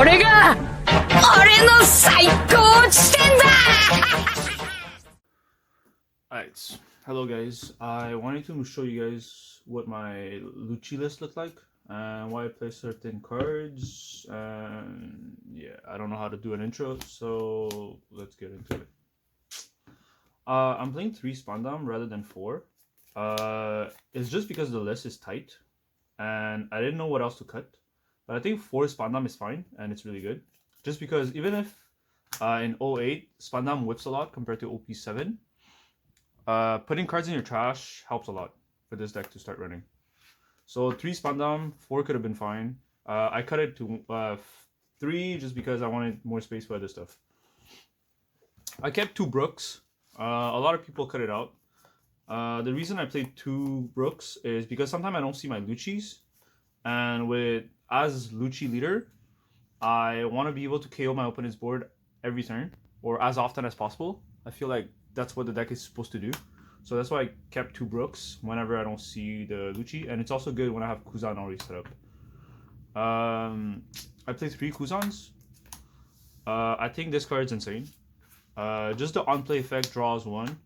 これが俺の最高地点だ Alright, hello guys. I wanted to show you guys what my Lucci list looked like and why I play certain cards. And yeah, I don't know how to do an intro, so let's get into it. I'm playing 3 Spandam rather than 4. It's just because the list is tight and I didn't know what else to cut. But I think 4 Spandam is fine and it's really good. Just because even if in 08 Spandam whips a lot compared to OP7, putting cards in your trash helps a lot for this deck to start running. So 3 Spandam, 4 could have been fine. I cut it to 3 just because I wanted more space for other stuff. I kept 2 Brooks. A lot of people cut it out. The reason I played 2 Brooks is because sometimes I don't see my Luccis. And as Lucci leader, I want to be able to KO my opponent's board every turn, or as often as possible. I feel like that's what the deck is supposed to do. So that's why I kept 2 Brooks whenever I don't see the Lucci. And it's also good when I have Kuzan already set up. I played 3 Kuzans. I think this card's insane. Just the on-play effect draws 1.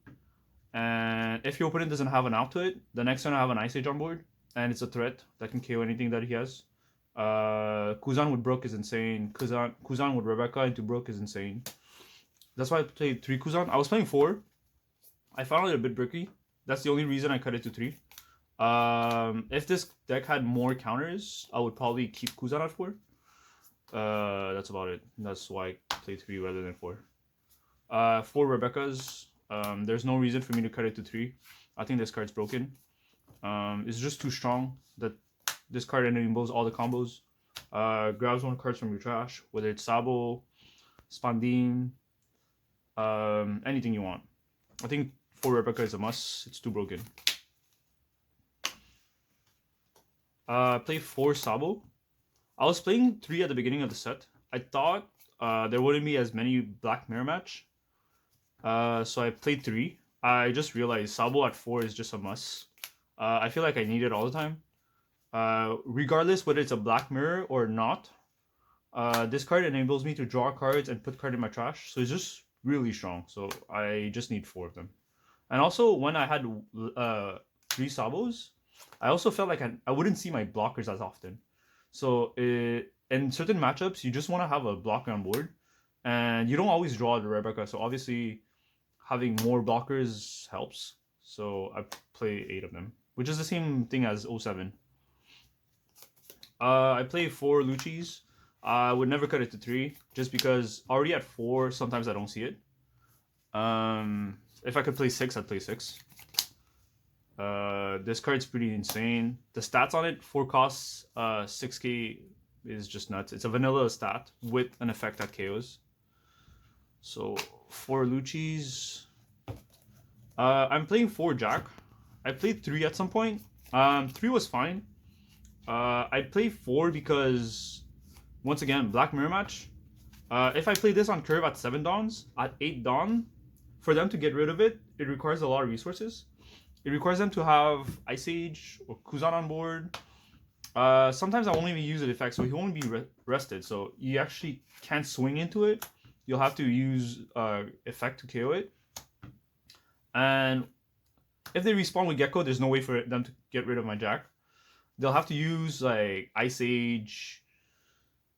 And if your opponent doesn't have an out to it, the next turn I have an Ice Age on board. And it's a threat that can KO anything that he has. Kuzan with Brook is insane. Kuzan with Rebecca into Brook is insane. That's why I played 3 Kuzan. I was playing 4. I found it a bit bricky. That's the only reason I cut it to 3. If this deck had more counters, I would probably keep Kuzan at 4. That's about it. That's why I played 3 rather than 4. 4 Rebeccas. There's no reason for me to cut it to 3. I think this card's broken. It's just too strong that this card enables all the combos. Grabs 1 card from your trash, whether it's Sabo, Spandine, anything you want. I think 4 Rebecca is a must. It's too broken. Play 4 Sabo. I was playing 3 at the beginning of the set. I thought there wouldn't be as many Black Mirror match. So I played 3. I just realized Sabo at 4 is just a must. I feel like I need it all the time. Regardless whether it's a Black Mirror or not, this card enables me to draw cards and put cards in my trash. So it's just really strong. So I just need 4 of them. And also when I had 3 Sabos, I also felt like I wouldn't see my blockers as often. So in certain matchups, you just want to have a blocker on board. And you don't always draw the Rebecca. So obviously having more blockers helps. So I play 8 of them, which is the same thing as 07. I play 4 Luccis. I would never cut it to 3, just because already at 4, sometimes I don't see it. If I could play 6, I'd play 6. This card's pretty insane. The stats on it, 4 costs, 6k is just nuts. It's a vanilla stat with an effect that KOs. So 4 Luccis. I'm playing 4 Jack. I played 3 at some point. 3 was fine. I play 4 because, once again, Black Mirror match. If I play this on curve at 7 Dawns, at 8 Dawn, for them to get rid of it, it requires a lot of resources. It requires them to have Ice Age or Kuzan on board. Sometimes I won't even use the effect, so he won't be rested. So you actually can't swing into it. You'll have to use effect to KO it. And if they respawn with Gecko, there's no way for them to get rid of my Jack. They'll have to use like Ice Age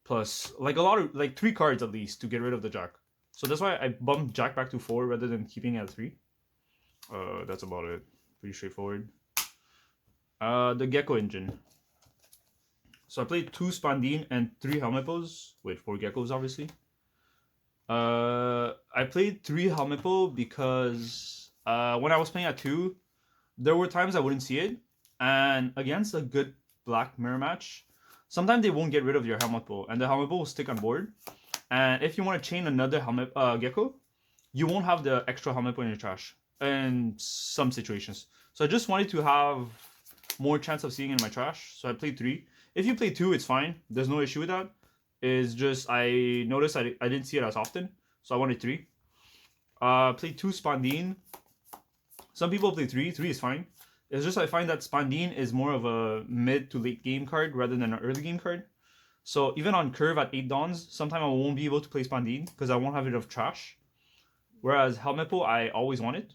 plus like a lot of like 3 cards at least to get rid of the Jack. So that's why I bumped Jack back to 4 rather than keeping it at 3. That's about it. Pretty straightforward. The Gecko engine. So I played 2 Spandine and 3 Helmet Bows with 4 Geckos, obviously. I played 3 Helmet Bow because when I was playing at 2, there were times I wouldn't see it. And against a good Black Mirror match, sometimes they won't get rid of your Helmet Bow, and the Helmet Bow will stick on board. And if you want to chain another Helmet Gecko, you won't have the extra Helmet Bow in your trash in some situations. So I just wanted to have more chance of seeing it in my trash, so I played 3. If you play 2, it's fine. There's no issue with that. It's just I noticed I didn't see it as often, so I wanted 3. Played 2 Spandine. Some people play 3. 3 is fine. It's just I find that Spandine is more of a mid to late game card rather than an early game card. So even on curve at 8 dawns, sometimes I won't be able to play Spondine because I won't have enough trash. Whereas Helmepo, I always want it.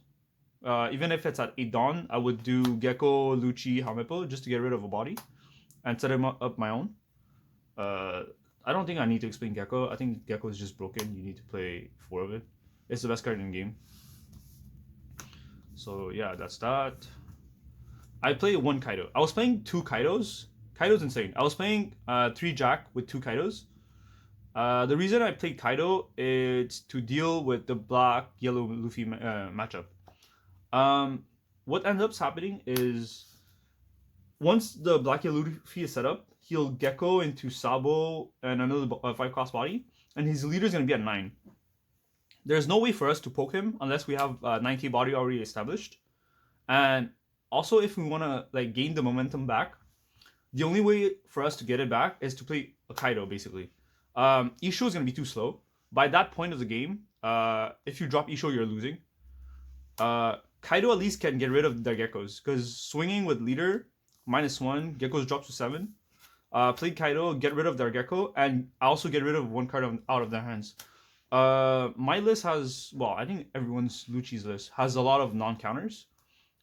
Even if it's at 8 dawn, I would do Gecko, Lucci, Helmepo just to get rid of a body and set him up my own. I don't think I need to explain Gecko. I think Gecko is just broken. You need to play 4 of it. It's the best card in the game. So yeah, that's that. I play 1 Kaido. I was playing 2 Kaidos. Kaido's insane. I was playing 3 Jack with 2 Kaidos. The reason I played Kaido is to deal with the black-yellow Luffy matchup. What ends up happening is once the black-yellow Luffy is set up, he'll Gecko into Sabo and another 5-cost body, and his leader is going to be at 9. There's no way for us to poke him unless we have 9k body already established. And also, if we want to like gain the momentum back, the only way for us to get it back is to play a Kaido, basically. Isho is going to be too slow. By that point of the game, if you drop Isho, you're losing. Kaido at least can get rid of their Geckos, because swinging with leader, -1, Geckos drop to 7. Play Kaido, get rid of their Gecko, and also get rid of 1 card out of their hands. My list has, well, I think everyone's Lucci's list has a lot of non-counters.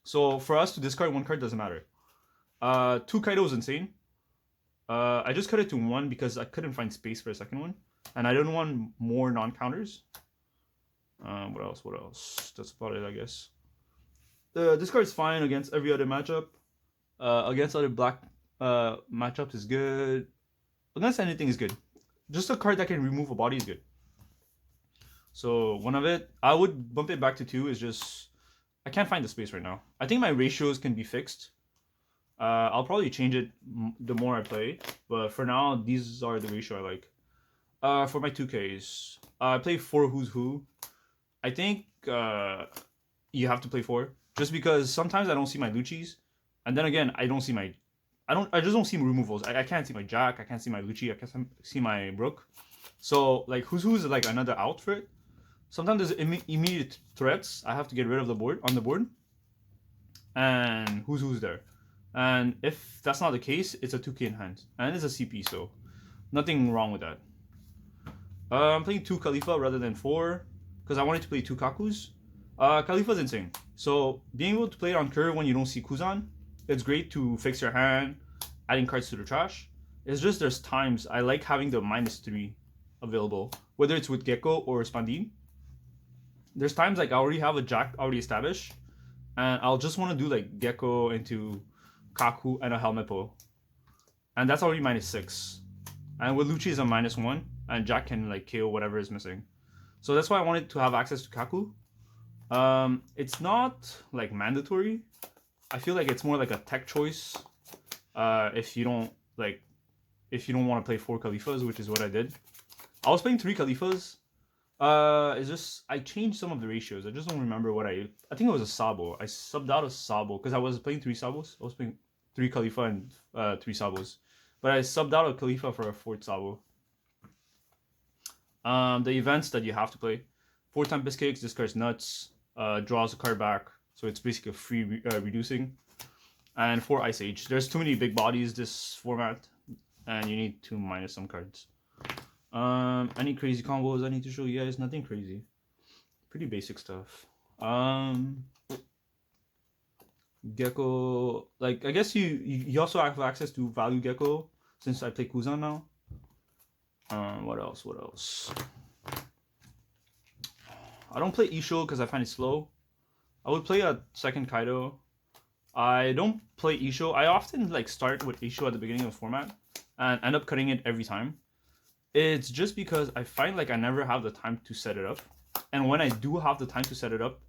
So for us to discard 1 card doesn't matter. 2 Kaido is insane. I just cut it to 1 because I couldn't find space for a second one. And I don't want more non-counters. What else? That's about it, I guess. This card's fine against every other matchup. Against other black matchups is good. Against anything is good. Just a card that can remove a body is good. So 1 of it, I would bump it back to 2. Is just I can't find the space right now. I think my ratios can be fixed. I'll probably change it the more I play, but for now, these are the ratio I like. For my 2Ks, I play 4 Who's Who. I think you have to play 4, just because sometimes I don't see my Luccis, and then again, I just don't see removals. I can't see my Jack, I can't see my Lucci, I can't see my Brook. So like Who's Who is like another out for it. Sometimes there's immediate threats I have to get rid of the board on the board, and Who's there. And if that's not the case, it's a 2k in hand. And it's a CP, so nothing wrong with that. I'm playing 2 Khalifa rather than 4, because I wanted to play 2 Kakus. Khalifa's insane. So being able to play it on curve when you don't see Kuzan, it's great to fix your hand, adding cards to the trash. It's just there's times I like having the -3 available, whether it's with Gecko or Spondine. There's times like I already have a Jack already established, and I'll just want to do like Gecko into Kaku and a Helmepo, and that's already -6. And with Lucci is a -1, and Jack can like KO whatever is missing. So that's why I wanted to have access to Kaku. It's not like mandatory. I feel like it's more like a tech choice. If you don't want to play 4 Khalifas, which is what I did. I was playing 3 Khalifas. It's just I changed some of the ratios. I just don't remember what I think it was a Sabo. I subbed out a Sabo because I was playing 3 Sabos. I was playing 3 Khalifa and 3 Sabos, but I subbed out a Khalifa for a 4th Sabo. The events that you have to play: 4 Tempest Kicks, discards nuts, draws a card back, so it's basically a free reducing, and 4 Ice Age. There's too many big bodies this format, and you need to minus some cards. Any crazy combos I need to show you guys? Nothing crazy. Pretty basic stuff. Gecko, like I guess you also have access to value Gecko since I play Kuzan now. What else? I don't play Isho because I find it slow. I would play a second Kaido. I don't play Isho. I often like start with Isho at the beginning of the format and end up cutting it every time. It's just because I find like I never have the time to set it up. And when I do have the time to set it up,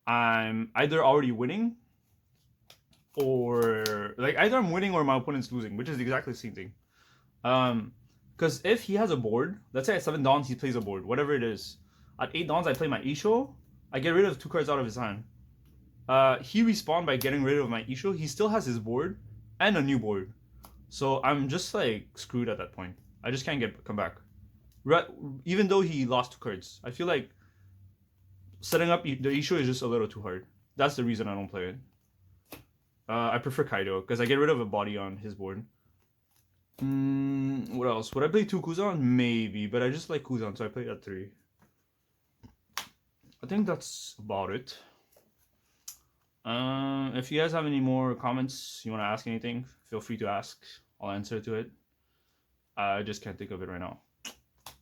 I'm either already winning or like either I'm winning or my opponent's losing, which is exactly the same thing. Because if he has a board, let's say at 7 dawns he plays a board, whatever it is. At 8 dawns I play my Isho, I get rid of 2 cards out of his hand. He respawned by getting rid of my Isho. He still has his board and a new board. So I'm just like screwed at that point. I just can't come back. Even though he lost 2 cards. I feel like setting up the Isho is just a little too hard. That's the reason I don't play it. I prefer Kaido because I get rid of a body on his board. What else? Would I play 2 Kuzan? Maybe, but I just like Kuzan, so I played at 3. I think that's about it. If you guys have any more comments, you want to ask anything, feel free to ask. I'll answer to it. I just can't think of it right now.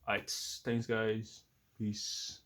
Alright, thanks guys. Peace.